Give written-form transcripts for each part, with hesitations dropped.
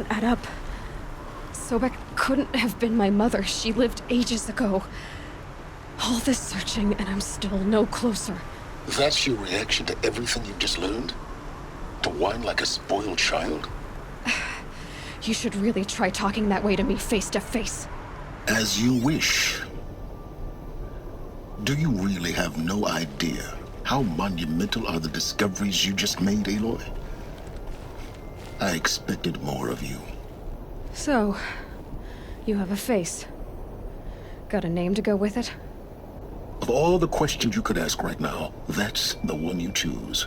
doesn't add up. Sobek couldn't have been my mother. She lived ages ago. All this searching, and I'm still no closer. That's your reaction to everything you've just learned? To whine like a spoiled child? You should really try talking that way to me face to face. As you wish. Do you really have no idea how monumental are the discoveries you just made, Aloy? I expected more of you. So, you have a face. Got a name to go with it? Of all the questions you could ask right now, that's the one you choose.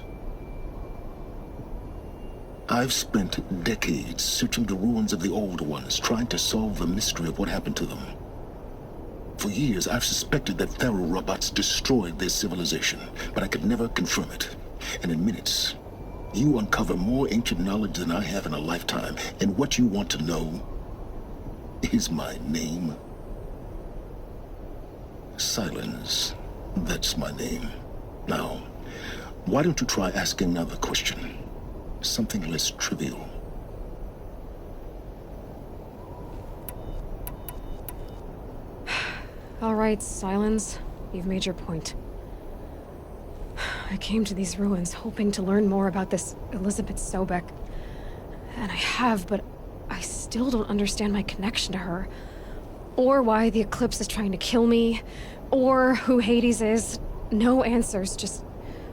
I've spent decades searching the ruins of the old ones, trying to solve the mystery of what happened to them. For years, I've suspected that Pharaoh robots destroyed their civilization, but I could never confirm it. And in minutes, you uncover more ancient knowledge than I have in a lifetime, and what you want to know is my name. Silence. That's my name. Now, why don't you try asking another question? Something less trivial. All right, Silence. You've made your point. I came to these ruins hoping to learn more about this Elizabeth Sobek. And I have, but I still don't understand my connection to her. Or why the Eclipse is trying to kill me. Or who Hades is. No answers, just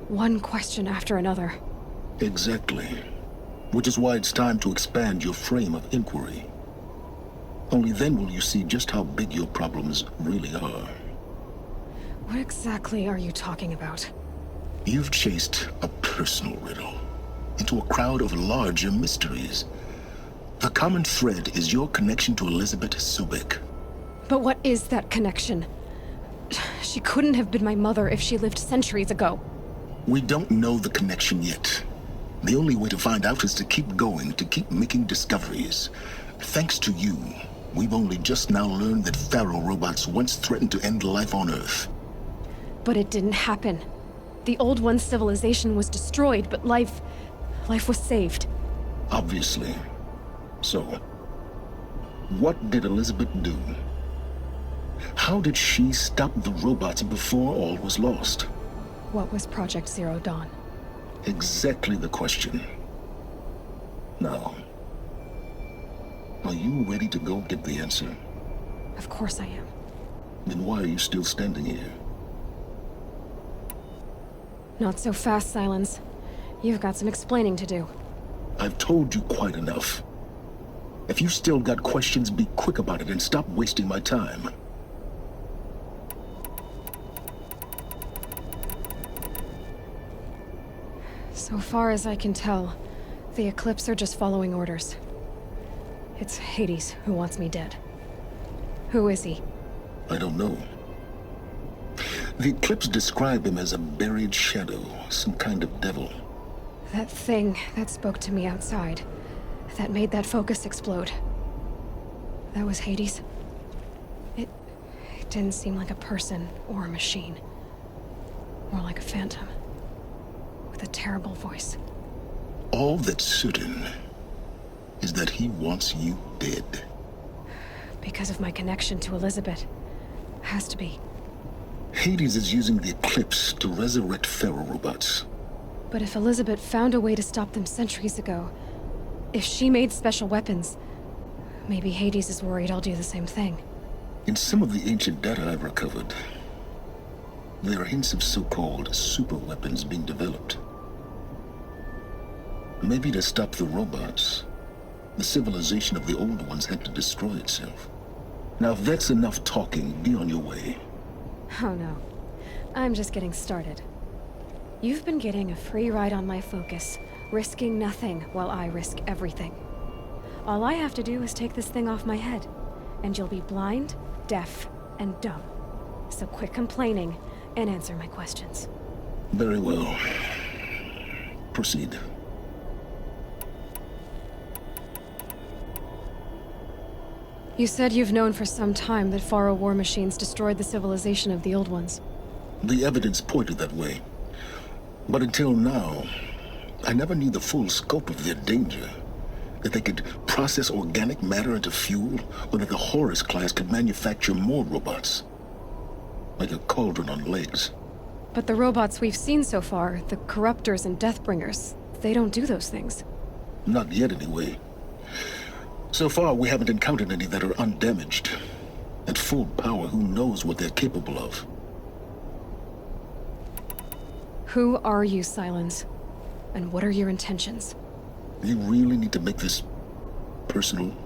one question after another. Exactly. Which is why it's time to expand your frame of inquiry. Only then will you see just how big your problems really are. What exactly are you talking about? You've chased a personal riddle into a crowd of larger mysteries. The common thread is your connection to Elizabeth Sobek. But what is that connection? She couldn't have been my mother if she lived centuries ago. We don't know the connection yet. The only way to find out is to keep going, to keep making discoveries. Thanks to you, we've only just now learned that Pharaoh robots once threatened to end life on Earth. But it didn't happen. The Old One's civilization was destroyed, but life was saved. Obviously. So, what did Elizabeth do? How did she stop the robots before all was lost? What was Project Zero Dawn? Exactly the question. Now, are you ready to go get the answer? Of course I am. Then why are you still standing here? Not so fast, Silence. You've got some explaining to do. I've told you quite enough. If you still got questions, be quick about it and stop wasting my time. So far as I can tell, the Eclipse are just following orders. It's Hades who wants me dead. Who is he? I don't know. The Eclipse describe him as a buried shadow, some kind of devil. That thing that spoke to me outside, that made that focus explode. That was Hades? It didn't seem like a person or a machine. More like a phantom. With a terrible voice. All that's certain is that he wants you dead. Because of my connection to Elizabeth. Has to be. Hades is using the Eclipse to resurrect Pharaoh robots. But if Elizabeth found a way to stop them centuries ago, if she made special weapons, maybe Hades is worried I'll do the same thing. In some of the ancient data I've recovered, there are hints of so-called super weapons being developed. Maybe to stop the robots, the civilization of the old ones had to destroy itself. Now if that's enough talking, be on your way. Oh no. I'm just getting started. You've been getting a free ride on my focus, risking nothing while I risk everything. All I have to do is take this thing off my head, and you'll be blind, deaf, and dumb. So quit complaining and answer my questions. Very well. Proceed. You said you've known for some time that Pharaoh war machines destroyed the civilization of the old ones. The evidence pointed that way. But until now, I never knew the full scope of their danger. That they could process organic matter into fuel, or that the Horus class could manufacture more robots. Like a cauldron on legs. But the robots we've seen so far, the Corruptors and Deathbringers, they don't do those things. Not yet, anyway. So far, we haven't encountered any that are undamaged. At full power, who knows what they're capable of? Who are you, Silence? And what are your intentions? You really need to make this personal?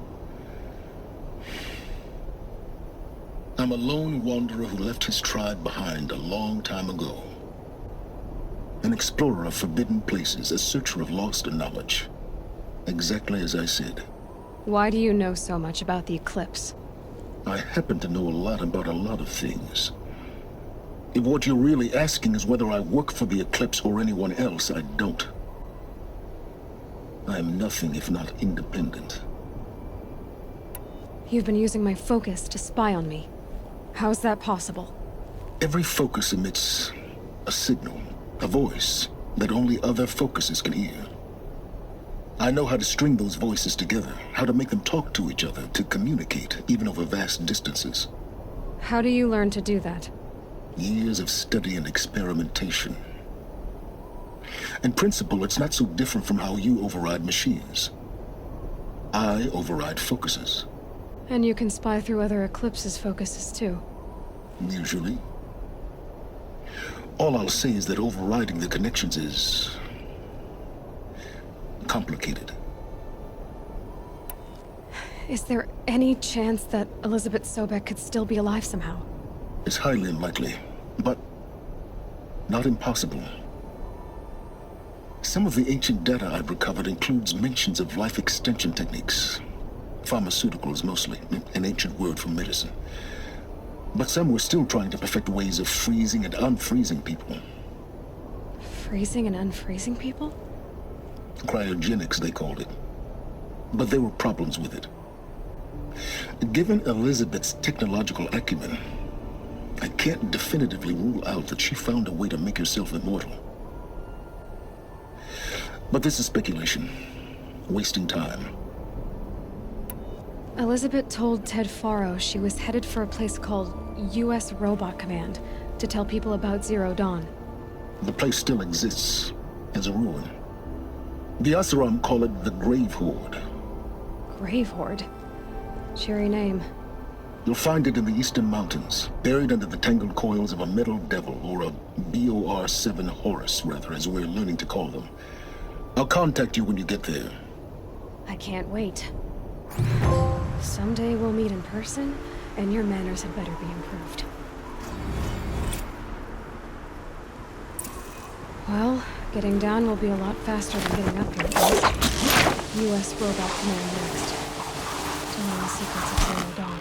I'm a lone wanderer who left his tribe behind a long time ago. An explorer of forbidden places, a searcher of lost knowledge. Exactly as I said. Why do you know so much about the Eclipse? I happen to know a lot about a lot of things. If what you're really asking is whether I work for the Eclipse or anyone else, I don't. I am nothing if not independent. You've been using my focus to spy on me. How is that possible? Every focus emits a signal, a voice, that only other focuses can hear. I know how to string those voices together, how to make them talk to each other, to communicate, even over vast distances. How do you learn to do that? Years of study and experimentation. In principle, it's not so different from how you override machines. I override focuses. And you can spy through other Eclipse's focuses too. Usually. All I'll say is that overriding the connections is complicated. Is there any chance that Elizabeth Sobek could still be alive somehow? It's highly unlikely, but not impossible. Some of the ancient data I've recovered includes mentions of life extension techniques. Pharmaceuticals, mostly, an ancient word for medicine. But some were still trying to perfect ways of freezing and unfreezing people. Freezing and unfreezing people? Cryogenics, they called it. But there were problems with it. Given Elizabeth's technological acumen, I can't definitively rule out that she found a way to make herself immortal. But this is speculation. Wasting time. Elizabeth told Ted Faro she was headed for a place called U.S. Robot Command to tell people about Zero Dawn. The place still exists, as a ruin. The Asuram call it the Grave Horde. Grave Horde? Cheery name. You'll find it in the Eastern Mountains, buried under the tangled coils of a metal devil, or a BOR-7 Horus, rather, as we're learning to call them. I'll contact you when you get there. I can't wait. Someday we'll meet in person, and your manners had better be improved. Well, getting down will be a lot faster than getting up here, at least. U.S. Robot Command next. Tell me the secrets of Zero Dawn.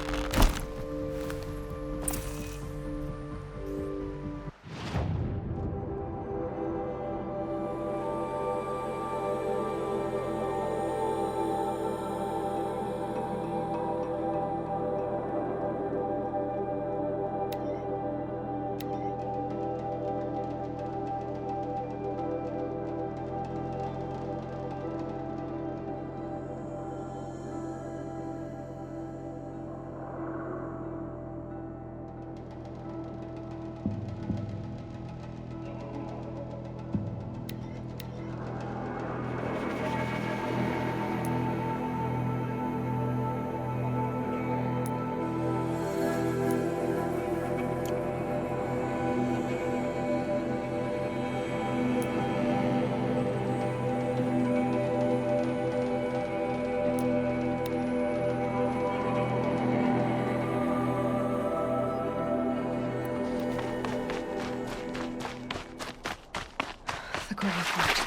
The graveyard.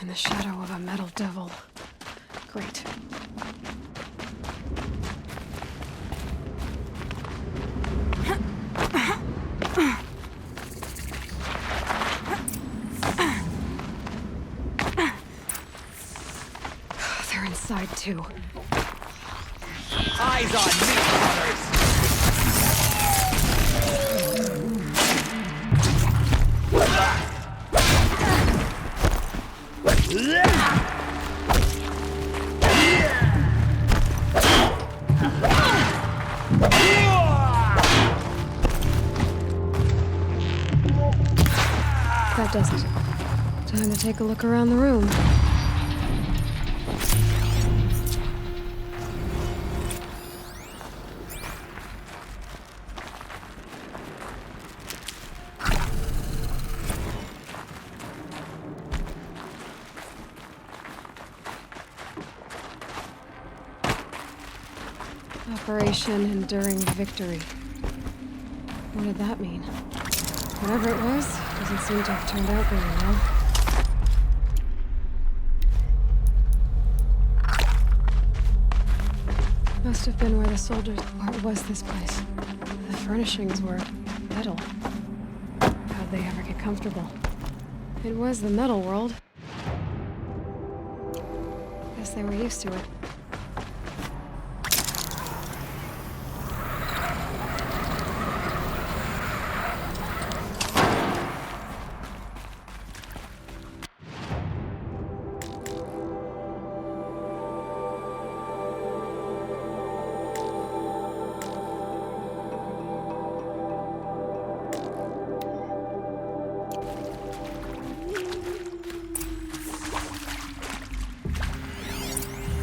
In the shadow of a metal devil. Great. They're inside too. Eyes on me, brothers! that does it. Time to take a look around the room. Operation Enduring Victory. What did that mean? Whatever it was, doesn't seem to have turned out very well. Must have been where the soldiers... What was this place? The furnishings were metal. How'd they ever get comfortable? It was the metal world. Guess they were used to it.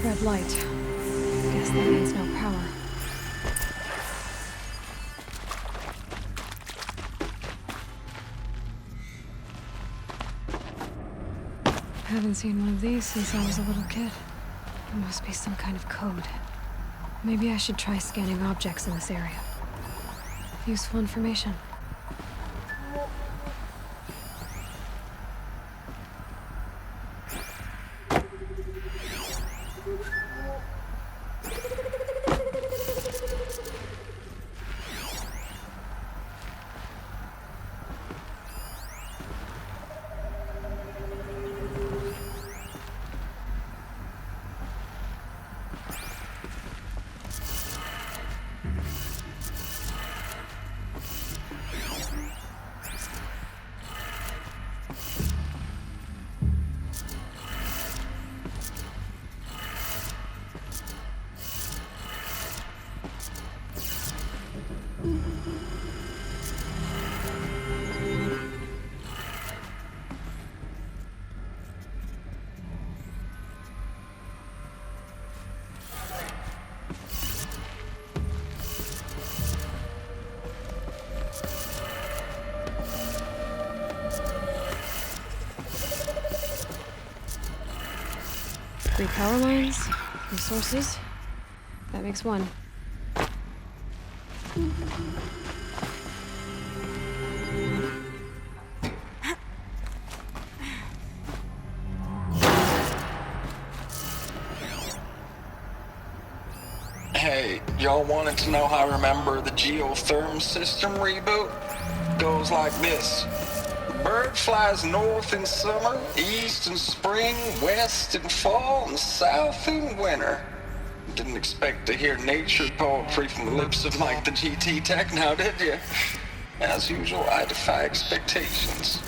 Red light. Guess that means no power. Haven't seen one of these since I was a little kid. It must be some kind of code. Maybe I should try scanning objects in this area. Useful information. Three power lines, resources. That makes one. Hey, y'all wanted to know how I remember the geotherm system reboot? Goes like this. Bird flies north in summer, east in spring, west in fall, and south in winter. Didn't expect to hear nature poetry from the lips of Mike the GT Tech now, did you? As usual, I defy expectations.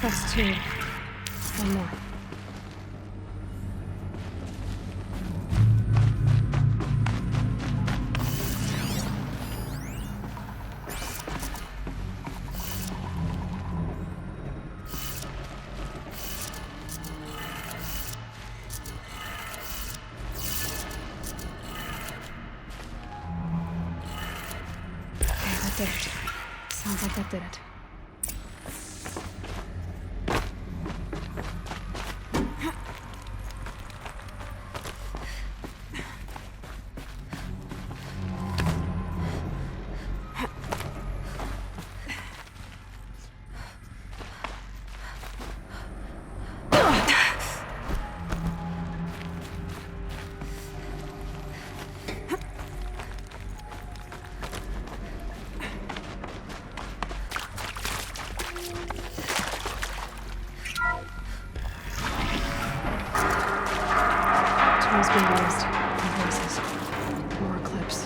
That's two. One more. Did it. Sounds like that did it. Tools being used. More voices. More clips.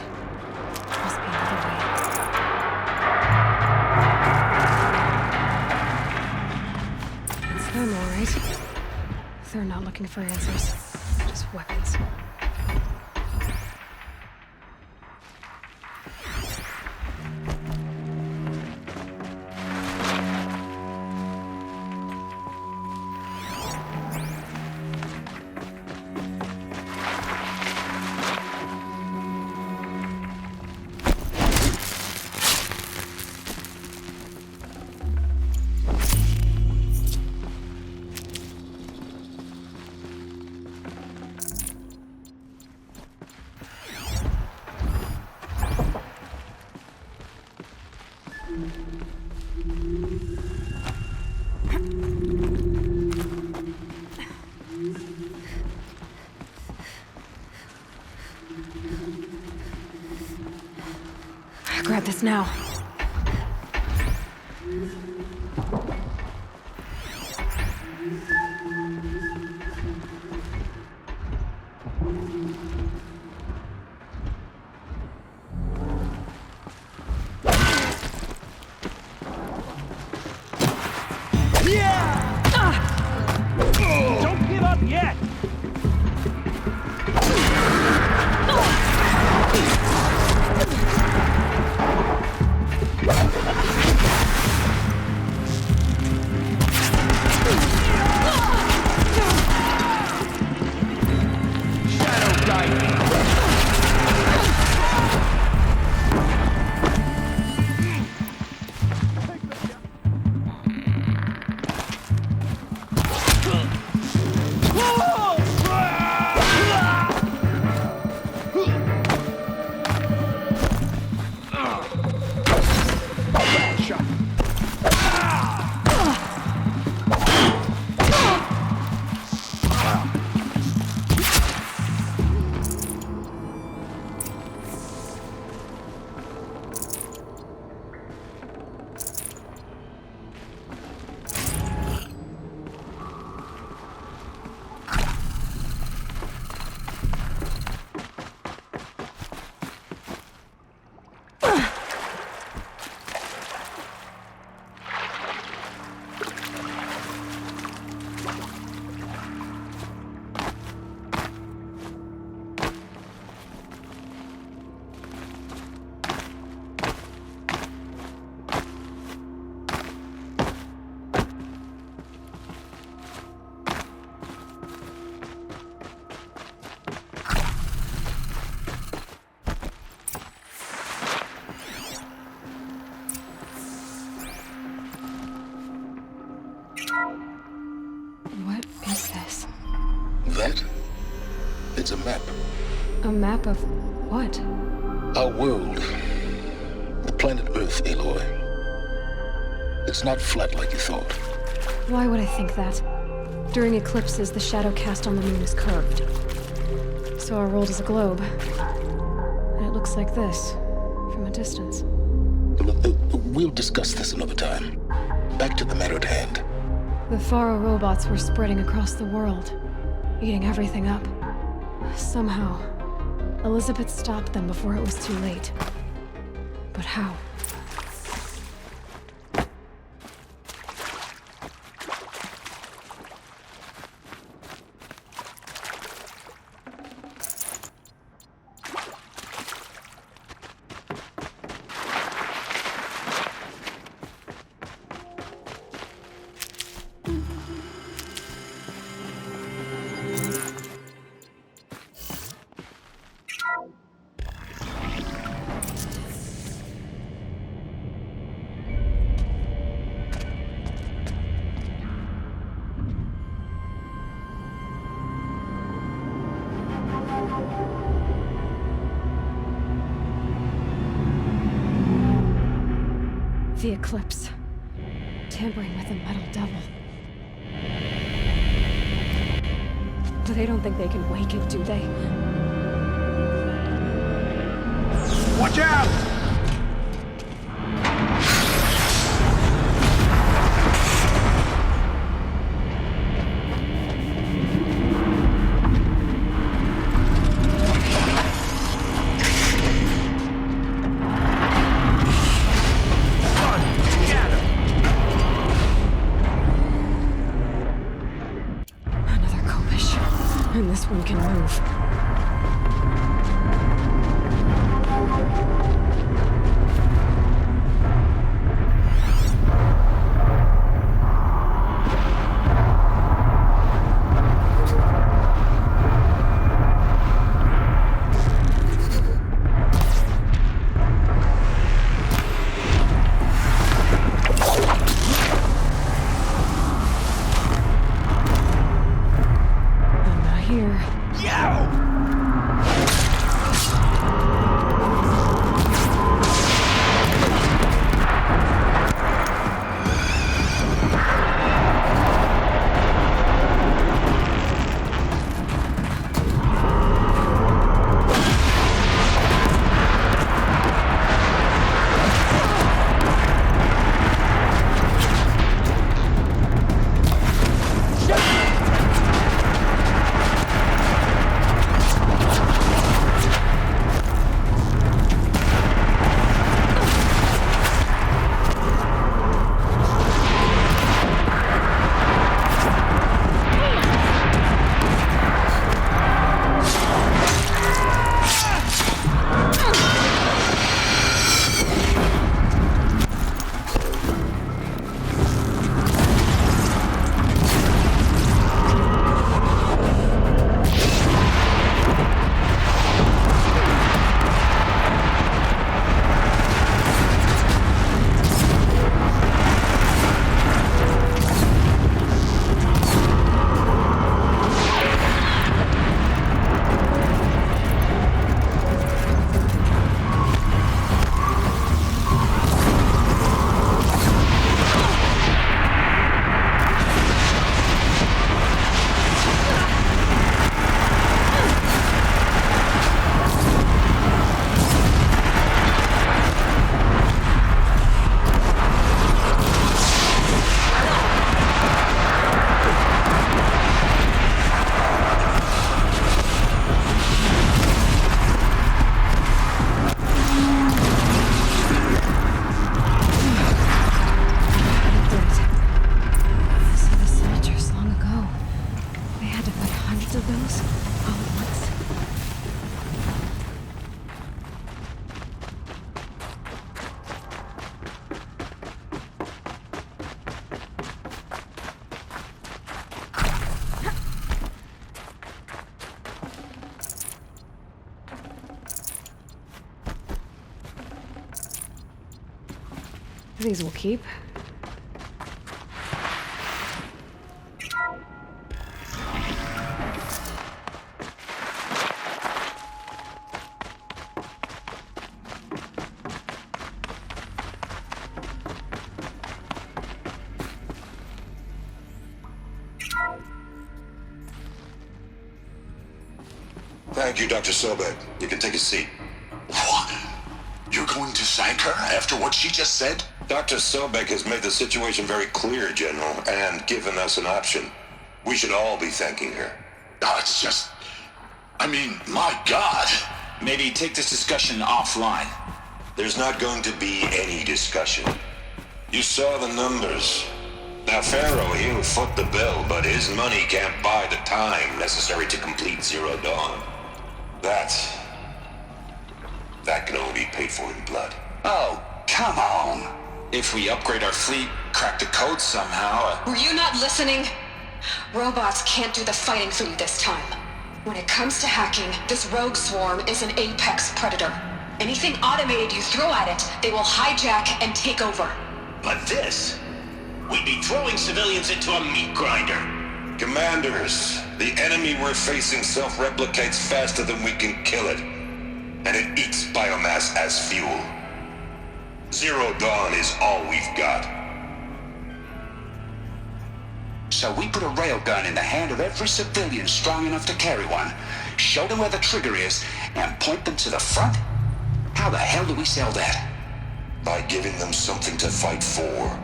Must be another way. It's them, all right. They're not looking for answers. Just weapons. Grab this now. Don't give up yet! Shadow guide me! What is this? That? It's a map. A map of what? Our world. The planet Earth, Aloy. It's not flat like you thought. Why would I think that? During eclipses, the shadow cast on the moon is curved. So our world is a globe. And it looks like this, from a distance. We'll discuss this another time. Back to the matter at hand. The Faro robots were spreading across the world, eating everything up. Somehow, Elizabeth stopped them before it was too late. But how? The eclipse. Tampering with the metal devil. They don't think they can wake it, do they? Watch out! Another Kopish. And this one can move. Yo! These will keep. Thank you, Dr. Sobek. You can take a seat. What? You're going to thank her after what she just said? Dr. Sobek has made the situation very clear, General, and given us an option. We should all be thanking her. Oh, it's just... I mean, my God. Maybe take this discussion offline. There's not going to be any discussion. You saw the numbers. Now, Pharaoh, he'll foot the bill, but his money can't buy the time necessary to complete Zero Dawn. That can only be paid for in blood. Oh, come on. If we upgrade our fleet, crack the code somehow... Were you not listening? Robots can't do the fighting for you this time. When it comes to hacking, this rogue swarm is an apex predator. Anything automated you throw at it, they will hijack and take over. But this... we'd be throwing civilians into a meat grinder. Commanders, the enemy we're facing self-replicates faster than we can kill it. And it eats biomass as fuel. Zero Dawn is all we've got. So we put a railgun in the hand of every civilian strong enough to carry one, show them where the trigger is, and point them to the front? How the hell do we sell that? By giving them something to fight for.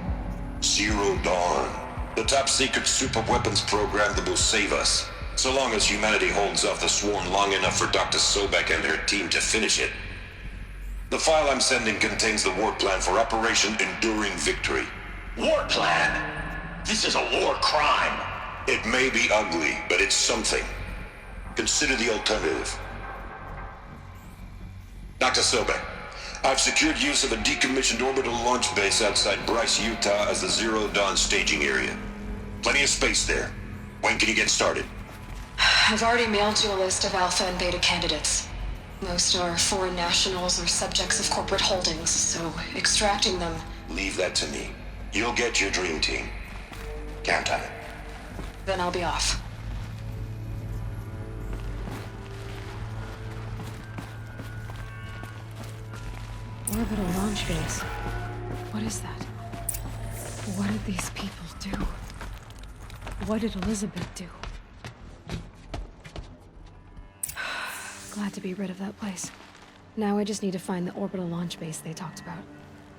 Zero Dawn. The top-secret super-weapons program that will save us. So long as humanity holds off the swarm long enough for Dr. Sobek and her team to finish it. The file I'm sending contains the war plan for Operation Enduring Victory. War plan? This is a war crime. It may be ugly, but it's something. Consider the alternative. Dr. Sobek, I've secured use of a decommissioned orbital launch base outside Bryce, Utah as the Zero Dawn staging area. Plenty of space there. When can you get started? I've already mailed you a list of alpha and beta candidates. Most are foreign nationals or subjects of corporate holdings, so extracting them... Leave that to me. You'll get your dream team. Count on it. Then I'll be off. Orbital launch base. What is that? What did these people do? What did Elizabeth do? Glad to be rid of that place. Now I just need to find the orbital launch base they talked about.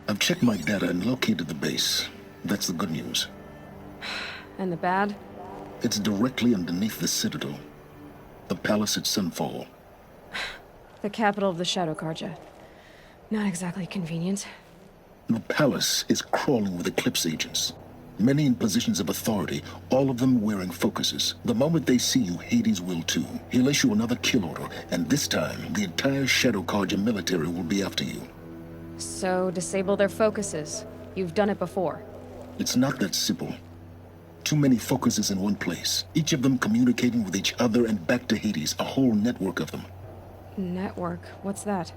I've checked my data and located the base. That's the good news. And the bad? It's directly underneath the Citadel. The palace at Sunfall. The capital of the Shadow Carja. Not exactly convenient. The palace is crawling with Eclipse agents. Many in positions of authority, all of them wearing focuses. The moment they see you, Hades will too. He'll issue another kill order, and this time, the entire Shadow Carja military will be after you. So, disable their focuses. You've done it before. It's not that simple. Too many focuses in one place, each of them communicating with each other and back to Hades, a whole network of them. Network? What's that?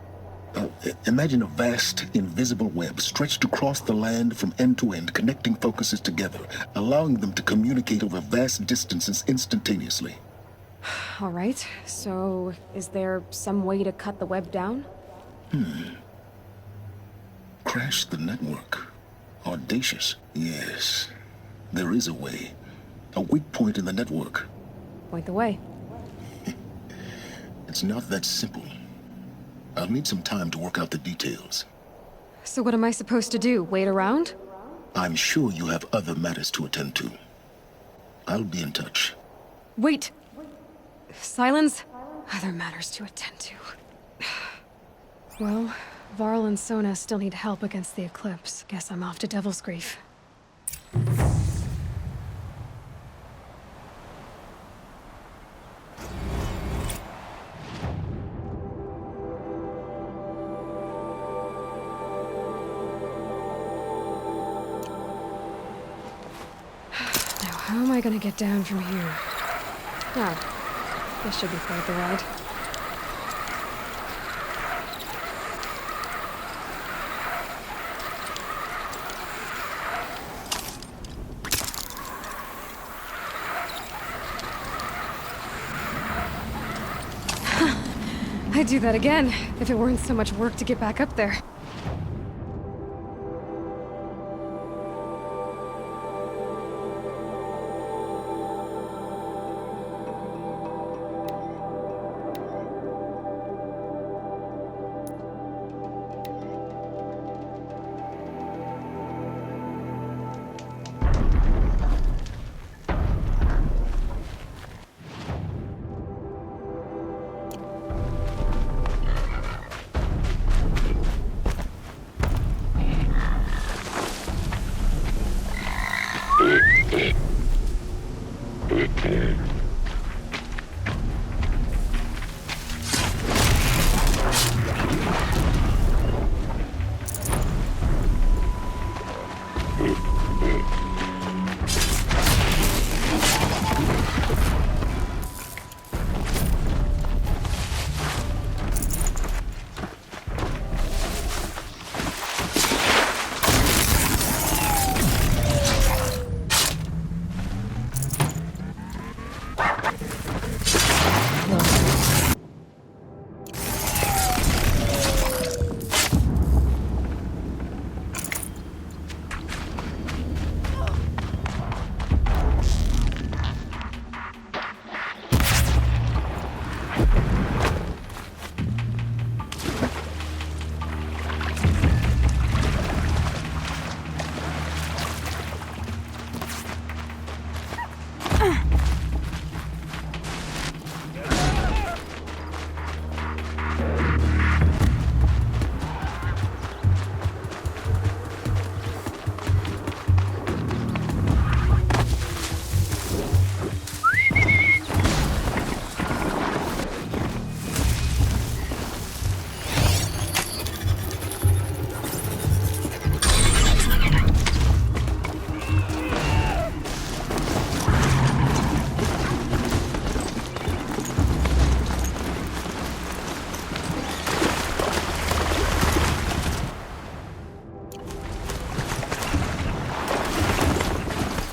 Imagine a vast, invisible web stretched across the land from end to end, connecting focuses together, allowing them to communicate over vast distances instantaneously. All right, so is there some way to cut the web down? Crash the network. Audacious. Yes, there is a way. A weak point in the network. Point the way. It's not that simple. I'll need some time to work out the details. So what am I supposed to do? Wait around? I'm sure you have other matters to attend to. I'll be in touch. Wait! Silence? Other matters to attend to. Well, Varl and Sona still need help against the Eclipse. Guess I'm off to Devil's Grief. How am I gonna get down from here? Oh, this should be quite the ride. I'd do that again, if it weren't so much work to get back up there.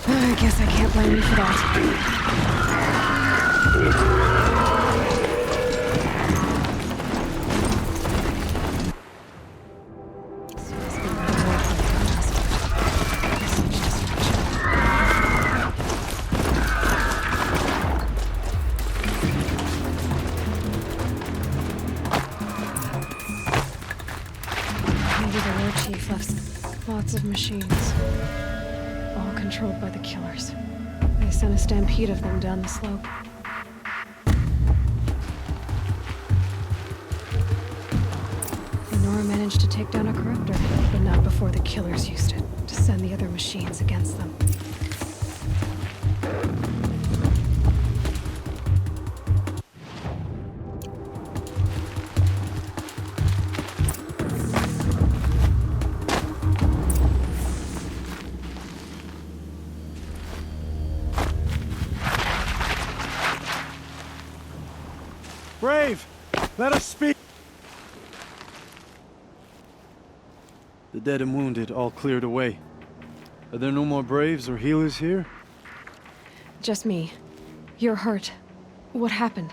I guess I can't blame you for that. Maybe the war chief left lots of machines. All controlled by the killers. They sent a stampede of them down the slope. Nora managed to take down a corruptor, but not before the killers used it to send the other machines against them. Brave! Let us speak! The dead and wounded all cleared away. Are there no more Braves or healers here? Just me. You're hurt. What happened?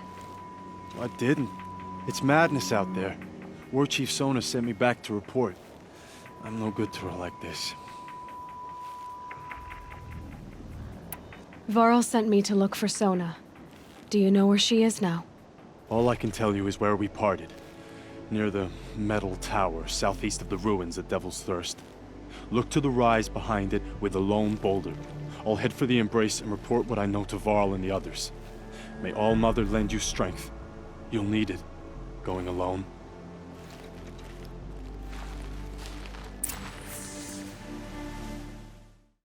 I didn't. It's madness out there. War Chief Sona sent me back to report. I'm no good to her like this. Varl sent me to look for Sona. Do you know where she is now? All I can tell you is where we parted. Near the metal tower, southeast of the ruins at Devil's Thirst. Look to the rise behind it with a lone boulder. I'll head for the Embrace and report what I know to Varl and the others. May All Mother lend you strength. You'll need it, going alone.